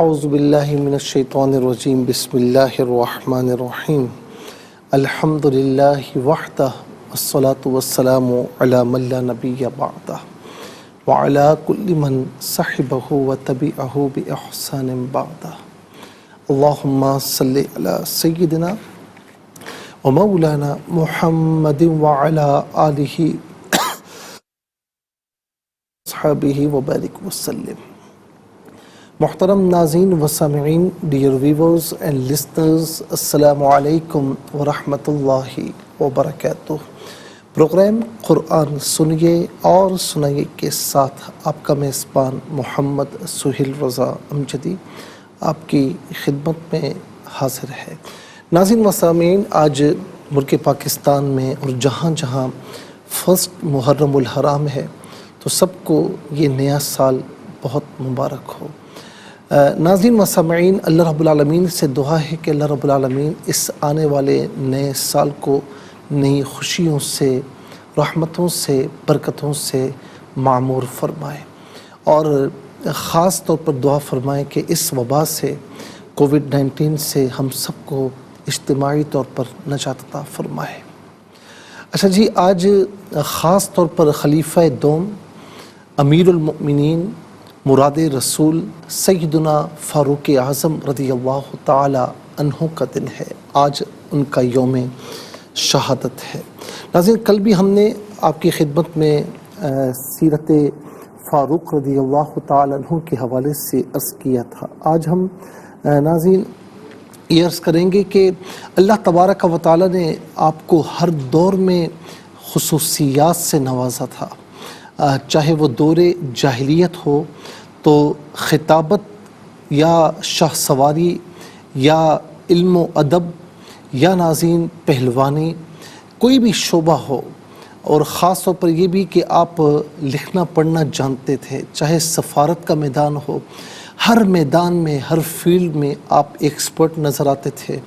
اعوذ باللہ من الشیطان الرجیم بسم اللہ الرحمن الرحیم الحمد للہ وحدہ والصلاة والسلام علی من لا نبی بعدہ وعلی کل من صحبہ وتبعہ بإحسان بعدہ اللہم صلی علی سیدنا ومولانا محمد وعلی آلہ صحابہ وبارک وسلم۔ محترم ناظرین و سامعین، ڈیئر ویورز اینڈ لسنرز، السلام علیکم ورحمۃ اللہ وبرکاتہ۔ پروگرام قرآن سنیے اور سنائیے کے ساتھ آپ کا میزبان محمد سہیل رضا امجدی آپ کی خدمت میں حاضر ہے۔ ناظرین و سامعین، آج ملک پاکستان میں اور جہاں جہاں فرسٹ محرم الحرام ہے تو سب کو یہ نیا سال بہت مبارک ہو۔ ناظرین و سامعین، اللہ رب العالمین سے دعا ہے کہ اللہ رب العالمین اس آنے والے نئے سال کو نئی خوشیوں سے، رحمتوں سے، برکتوں سے معمور فرمائے، اور خاص طور پر دعا فرمائے کہ اس وبا سے، کووڈ-19 سے ہم سب کو اجتماعی طور پر نجات عطا فرمائے۔ اچھا جی، آج خاص طور پر خلیفہ دوم، امیر المؤمنین، مراد رسول سیدنا فاروق اعظم رضی اللہ تعالی عنہ کا دن ہے۔ آج ان کا یوم شہادت ہے۔ ناظرین، کل بھی ہم نے آپ کی خدمت میں سیرت فاروق رضی اللہ تعالی عنہ کے حوالے سے عرض کیا تھا۔ آج ہم ناظرین یہ عرض کریں گے کہ اللہ تبارک و تعالی نے آپ کو ہر دور میں خصوصیات سے نوازا تھا، چاہے وہ دور جاہلیت ہو تو خطابت یا شاہ سواری یا علم و ادب یا ناظرین پہلوانی، کوئی بھی شعبہ ہو، اور خاص طور پر یہ بھی کہ آپ لکھنا پڑھنا جانتے تھے، چاہے سفارت کا میدان ہو، ہر میدان میں، ہر فیلڈ میں آپ ایکسپرٹ نظر آتے تھے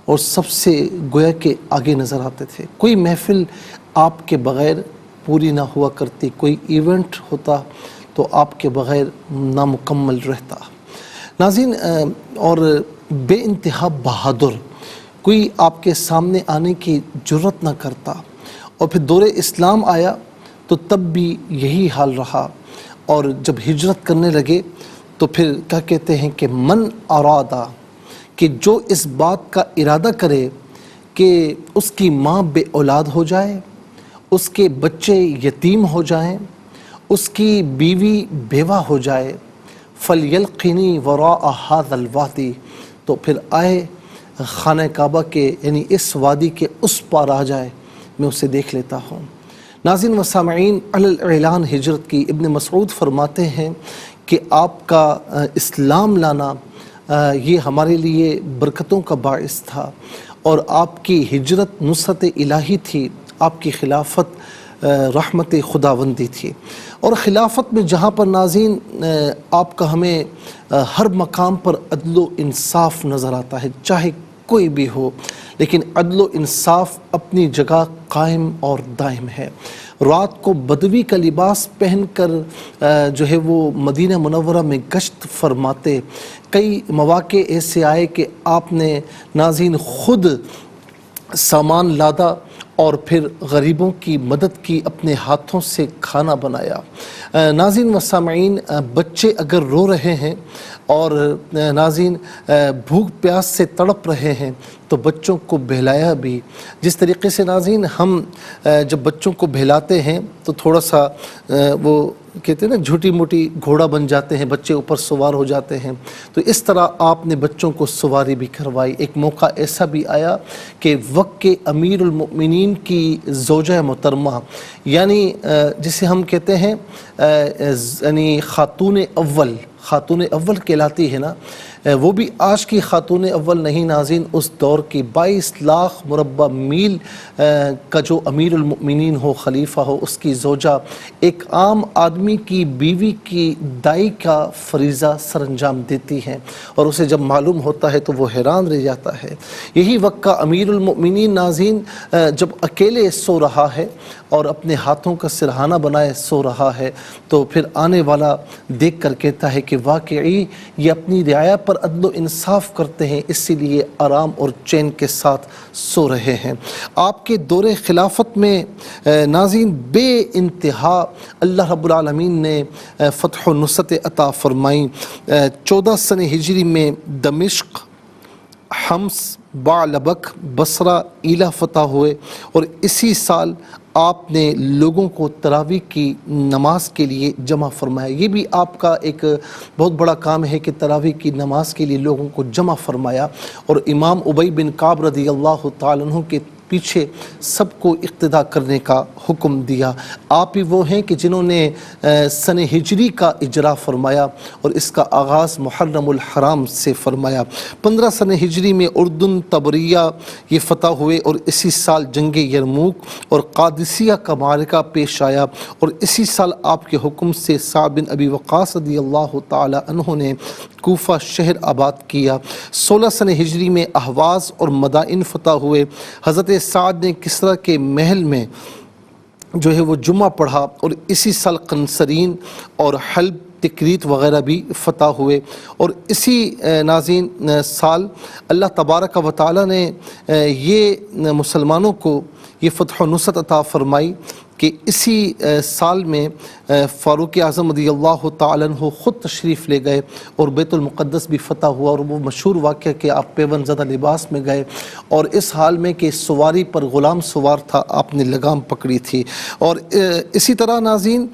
اور سب سے گویا کہ آگے نظر آتے تھے۔ کوئی محفل آپ کے بغیر پوری نہ ہوا کرتی، کوئی ایونٹ ہوتا تو آپ کے بغیر نامکمل رہتا۔ ناظرین، اور بے انتہا بہادر، کوئی آپ کے سامنے آنے کی جرت نہ کرتا، اور پھر دور اسلام آیا تو تب بھی یہی حال رہا، اور جب ہجرت کرنے لگے تو پھر کیا کہتے ہیں کہ من ارادہ، کہ جو اس بات کا ارادہ کرے کہ اس کی ماں بے اولاد ہو جائے، اس کے بچے یتیم ہو جائیں، اس کی بیوی بیوہ ہو جائے، فَلْيَلْقِنِي وَرَاءَ هَذَا الْوَادِ، تو پھر آئے خانہ کعبہ کے، یعنی اس وادی کے اس پار آ جائے، میں اسے دیکھ لیتا ہوں۔ ناظرین و سامعین، علی الاعلان ہجرت کی ابن مسعود فرماتے ہیں کہ آپ کا اسلام لانا یہ ہمارے لیے برکتوں کا باعث تھا، اور آپ کی ہجرت نصرت الہی تھی، آپ کی خلافت رحمت خداوندی تھی۔ اور خلافت میں جہاں پر ناظرین آپ کا ہمیں ہر مقام پر عدل و انصاف نظر آتا ہے، چاہے کوئی بھی ہو، لیکن عدل و انصاف اپنی جگہ قائم اور دائم ہے۔ رات کو بدوی کا لباس پہن کر جو ہے وہ مدینہ منورہ میں گشت فرماتے، کئی مواقع ایسے آئے کہ آپ نے ناظرین خود سامان لادا اور پھر غریبوں کی مدد کی، اپنے ہاتھوں سے کھانا بنایا۔ ناظرین و سامعین، بچے اگر رو رہے ہیں اور ناظرین بھوک پیاس سے تڑپ رہے ہیں تو بچوں کو بہلایا بھی۔ جس طریقے سے ناظرین ہم جب بچوں کو بہلاتے ہیں تو تھوڑا سا وہ کہتے ہیں نا جھوٹی موٹی گھوڑا بن جاتے ہیں، بچے اوپر سوار ہو جاتے ہیں، تو اس طرح آپ نے بچوں کو سواری بھی کروائی۔ ایک موقع ایسا بھی آیا کہ وقت کے امیر المؤمنین کی زوجہ محترمہ، یعنی جسے ہم کہتے ہیں یعنی خاتون اول کہلاتی ہے نا، وہ بھی آج کی خاتون اول نہیں ناظرین، اس دور کی 22 لاکھ مربع میل کا جو امیر المؤمنین ہو، خلیفہ ہو، اس کی زوجہ ایک عام آدمی کی بیوی کی دائی کا فریضہ سر انجام دیتی ہیں، اور اسے جب معلوم ہوتا ہے تو وہ حیران رہ جاتا ہے۔ یہی وقت کا امیر المؤمنین ناظرین جب اکیلے سو رہا ہے اور اپنے ہاتھوں کا سرہانہ بنائے سو رہا ہے، تو پھر آنے والا دیکھ کر کہتا ہے کہ کہ واقعی یہ اپنی رعایا پر عدل و انصاف کرتے ہیں، اسی لیے آرام اور چین کے ساتھ سو رہے ہیں۔ آپ کے دور خلافت میں ناظرین بے انتہا اللہ رب العالمین نے فتح و نصرت عطا فرمائی۔ 14 سن ہجری میں دمشق، حمص، بعلبک، بصرہ، ایلا فتح ہوئے، اور اسی سال آپ نے لوگوں کو تراویح کی نماز کے لیے جمع فرمایا۔ یہ بھی آپ کا ایک بہت بڑا کام ہے کہ تراویح کی نماز کے لیے لوگوں کو جمع فرمایا، اور امام ابی بن کعب رضی اللہ تعالیٰ عنہ کے پیچھے سب کو اقتداء کرنے کا حکم دیا۔ آپ ہی وہ ہیں کہ جنہوں نے سن ہجری کا اجرا فرمایا اور اس کا آغاز محرم الحرام سے فرمایا۔ 15 سن ہجری میں اردن، طبریہ یہ فتح ہوئے، اور اسی سال جنگ یرموک اور قادسیہ کا معرکہ پیش آیا، اور اسی سال آپ کے حکم سے سعد بن ابی وقاص رضی اللہ تعالی عنہ نے کوفہ شہر آباد کیا۔ 16 سن ہجری میں اہواز اور مدائن فتح ہوئے۔ حضرت سعد نے کسریٰ کے محل میں جو ہے وہ جمعہ پڑھا، اور اسی سال قنسرین اور حلب، تکریت وغیرہ بھی فتح ہوئے، اور اسی ناظرین سال اللہ تبارک و تعالی نے یہ مسلمانوں کو یہ فتح و نصرت عطا فرمائی کہ اسی سال میں فاروق اعظم رضی اللہ تعالیٰ عنہ خود تشریف لے گئے اور بیت المقدس بھی فتح ہوا، اور وہ مشہور واقعہ کہ آپ پیون زدہ لباس میں گئے، اور اس حال میں کہ سواری پر غلام سوار تھا، آپ نے لگام پکڑی تھی۔ اور اسی طرح ناظرین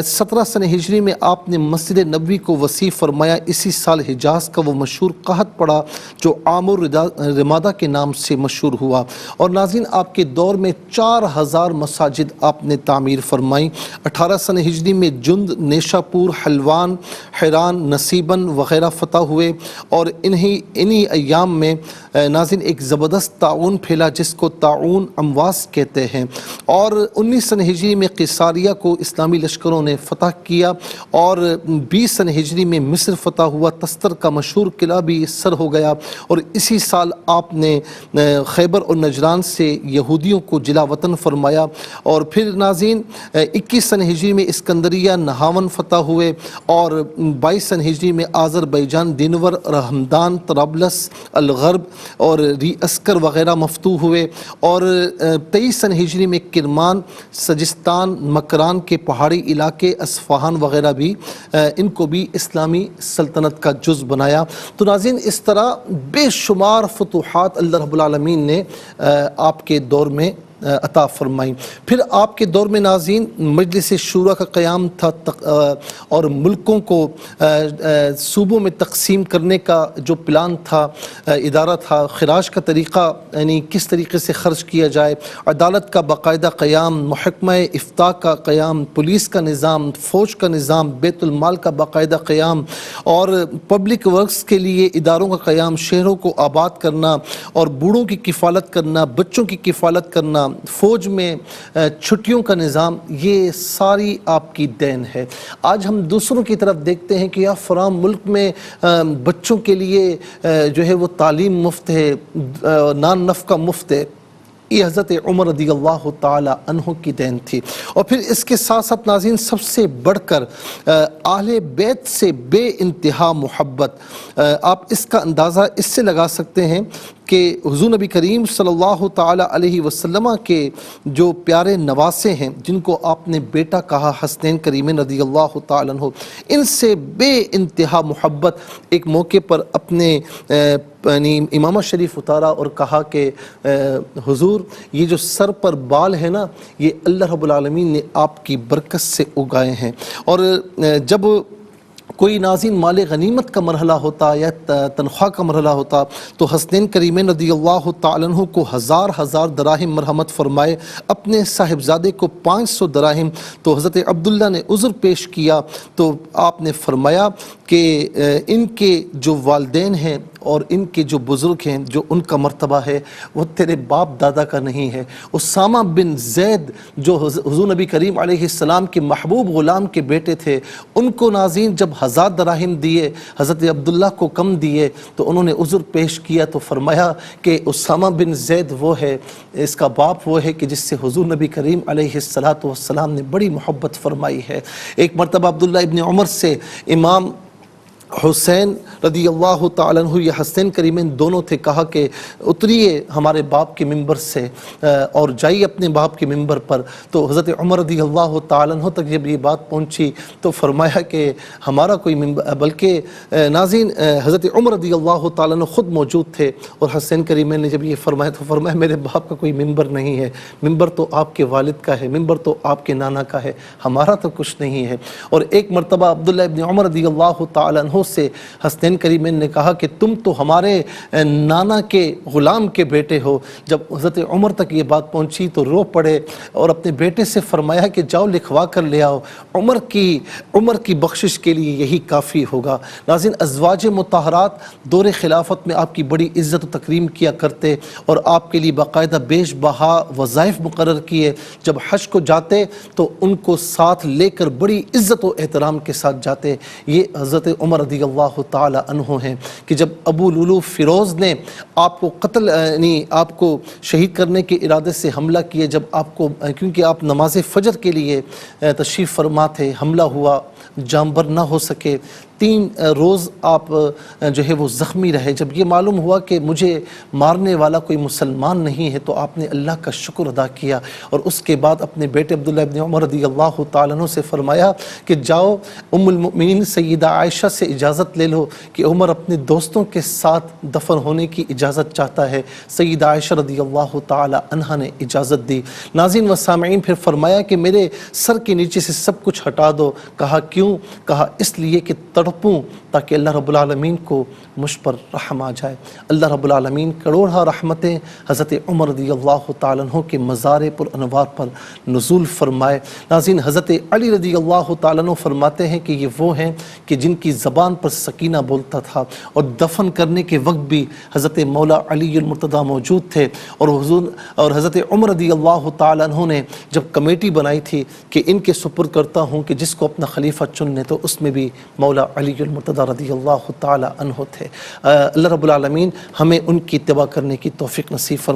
17 سن ہجری میں آپ نے مسجد نبوی کو وسیع فرمایا۔ اسی سال حجاز کا وہ مشہور قحط پڑا جو عام الرمادہ کے نام سے مشہور ہوا، اور ناظرین آپ کے دور میں 4000 مساجد آپ نے تعمیر فرمائی۔ 18 سن ہجری میں جند، نیشا پور، حلوان، حیران، نصیبن وغیرہ فتح ہوئے، اور انہی ایام میں ناظرین ایک زبردست طاعون پھیلا جس کو طاعون امواس کہتے ہیں، اور 19 سن ہجری میں قیصاریہ کو اسلامی لشکروں نے فتح کیا، اور 20 سن ہجری میں مصر فتح ہوا، تستر کا مشہور قلعہ بھی سر ہو گیا، اور اسی سال آپ نے خیبر اور نجران سے یہودیوں کو جلا وطن فرمایا۔ اور پھر ناظرین 21 سن ہجری میں اسکندریہ، نہاون فتح ہوئے، اور 22 سن ہجری میں آذربائیجان، دینور، رحمدان، طرابلس، الغرب اور ری اسکر وغیرہ مفتوح ہوئے، اور 23 سن ہجری میں کرمان، سجستان، مکران کے پہاڑی علاقے، اصفہان وغیرہ بھی ان کو بھی اسلامی سلطنت کا جز بنایا۔ تو ناظرین اس طرح بے شمار فتوحات اللہ رب العالمین نے آپ کے دور میں عطا فرمائی۔ پھر آپ کے دور میں ناظرین مجلس شورا کا قیام تھا، اور ملکوں کو صوبوں میں تقسیم کرنے کا جو پلان تھا، ادارہ تھا، خراج کا طریقہ یعنی کس طریقے سے خرچ کیا جائے، عدالت کا باقاعدہ قیام، محکمہ افتاء کا قیام، پولیس کا نظام، فوج کا نظام، بیت المال کا باقاعدہ قیام، اور پبلک ورکس کے لیے اداروں کا قیام، شہروں کو آباد کرنا، اور بوڑھوں کی کفالت کرنا، بچوں کی کفالت کرنا، فوج میں چھٹیوں کا نظام، یہ ساری آپ کی دین ہے۔ آج ہم دوسروں کی طرف دیکھتے ہیں کہ یا فلاں ملک میں بچوں کے لیے جو ہے وہ تعلیم مفت ہے، نان نفقہ مفت ہے، یہ حضرت عمر رضی اللہ تعالی عنہ کی دین تھی۔ اور پھر اس کے ساتھ ساتھ ناظرین سب سے بڑھ کر اہل بیت سے بے انتہا محبت۔ آپ اس کا اندازہ اس سے لگا سکتے ہیں کہ حضور نبی کریم صلی اللہ تعالی علیہ وسلم کے جو پیارے نواسے ہیں جن کو آپ نے بیٹا کہا، حسنین کریمین رضی اللہ تعالی عنہ، ان سے بے انتہا محبت۔ ایک موقع پر اپنے امامہ شریف اتارا اور کہا کہ حضور یہ جو سر پر بال ہے نا، یہ اللہ رب العالمین نے آپ کی برکت سے اگائے ہیں۔ اور جب کوئی ناظرین مال غنیمت کا مرحلہ ہوتا یا تنخواہ کا مرحلہ ہوتا تو حسنین کریمین رضی اللہ تعالی عنہ کو 1000 دراہم مرحمت فرمائے، اپنے صاحبزادے کو 500 دراہم۔ تو حضرت عبداللہ نے عذر پیش کیا تو آپ نے فرمایا کہ ان کے جو والدین ہیں اور ان کے جو بزرگ ہیں، جو ان کا مرتبہ ہے وہ تیرے باپ دادا کا نہیں ہے۔ اسامہ بن زید جو حضور نبی کریم علیہ السلام کے محبوب غلام کے بیٹے تھے، ان کو ناظرین جب 1000 دراہم دیے، حضرت عبداللہ کو کم دیے تو انہوں نے عذر پیش کیا تو فرمایا کہ اسامہ بن زید وہ ہے، اس کا باپ وہ ہے کہ جس سے حضور نبی کریم علیہ السلام نے بڑی محبت فرمائی ہے۔ ایک مرتبہ عبداللہ ابن عمر سے امام حسین رضی اللہ تعالیٰ عنہ یا حسین کریمین دونوں تھے، کہا کہ اتریے ہمارے باپ کے ممبر سے اور جائیے اپنے باپ کے ممبر پر۔ تو حضرت عمر رضی اللہ تعالیٰ عنہ تک جب یہ بات پہنچی تو فرمایا کہ ہمارا کوئی ممبر، بلکہ ناظرین حضرت عمر رضی اللہ تعالیٰ عنہ خود موجود تھے، اور حسین کریمین نے جب یہ فرمایا تو فرمایا میرے باپ کا کوئی ممبر نہیں ہے، ممبر تو آپ کے والد کا ہے، ممبر تو آپ کے نانا کا ہے، ہمارا تو کچھ نہیں ہے۔ اور ایک مرتبہ عبداللہ ابن عمر رضی اللہ تعالیٰ عنہ سے حسین کریمین نے کہا کہ تم تو ہمارے نانا کے غلام کے بیٹے ہو۔ جب حضرت عمر تک یہ بات پہنچی تو رو پڑے اور اپنے بیٹے سے فرمایا کہ جاؤ لکھوا کر لے آؤ، عمر کی بخشش کے لیے یہی کافی ہوگا۔ ناظرین ازواج مطہرات دور خلافت میں آپ کی بڑی عزت و تکریم کیا کرتے اور آپ کے لیے باقاعدہ بیش بہا وظائف مقرر کیے۔ جب حج کو جاتے تو ان کو ساتھ لے کر بڑی عزت و احترام کے ساتھ جاتے۔ یہ حضرت عمر رضی اللہ تعالی عنہ ہیں کہ جب ابو لولو فیروز نے آپ کو قتل یعنی آپ کو شہید کرنے کے ارادے سے حملہ کیے، جب آپ کو کیونکہ آپ نماز فجر کے لیے تشریف فرما تھے، حملہ ہوا، جانبر نہ ہو سکے، 3 روز آپ جو ہے وہ زخمی رہے۔ جب یہ معلوم ہوا کہ مجھے مارنے والا کوئی مسلمان نہیں ہے تو آپ نے اللہ کا شکر ادا کیا، اور اس کے بعد اپنے بیٹے عبداللہ ابن عمر رضی اللہ تعالیٰ عنہ سے فرمایا کہ جاؤ ام المؤمنین سیدہ عائشہ سے اجازت لے لو کہ عمر اپنے دوستوں کے ساتھ دفن ہونے کی اجازت چاہتا ہے۔ سیدہ عائشہ رضی اللہ تعالیٰ عنہا نے اجازت دی۔ ناظرین و سامعین پھر فرمایا کہ میرے سر کے نیچے سے سب کچھ ہٹا دو۔ کہا کیوں؟ کہا اس لیے کہ تڑپوں تاکہ اللہ رب العالمین کو مجھ پر رحم آ جائے۔ اللہ رب العالمین کروڑہ رحمتیں حضرت عمر رضی اللہ تعالیٰ عنہ کے مزار پر انوار پر نزول فرمائے۔ ناظرین حضرت علی رضی اللہ تعالیٰ عنہ فرماتے ہیں کہ یہ وہ ہیں کہ جن کی زبان پر سکینہ بولتا تھا، اور دفن کرنے کے وقت بھی حضرت مولا علی المرتضیٰ موجود تھے، اور حضرت عمر رضی اللہ تعالیٰ عنہ نے جب کمیٹی بنائی تھی کہ ان کے سپرد کرتا ہوں کہ جس کو اپنا خلیفہ چننے، تو اس میں بھی مولا علی المرتضیٰ رضی اللہ تعالی عنہ تھے۔ اللہ رب العالمین ہمیں ان کی اتباع کرنے کی توفیق نصیب فرمائے۔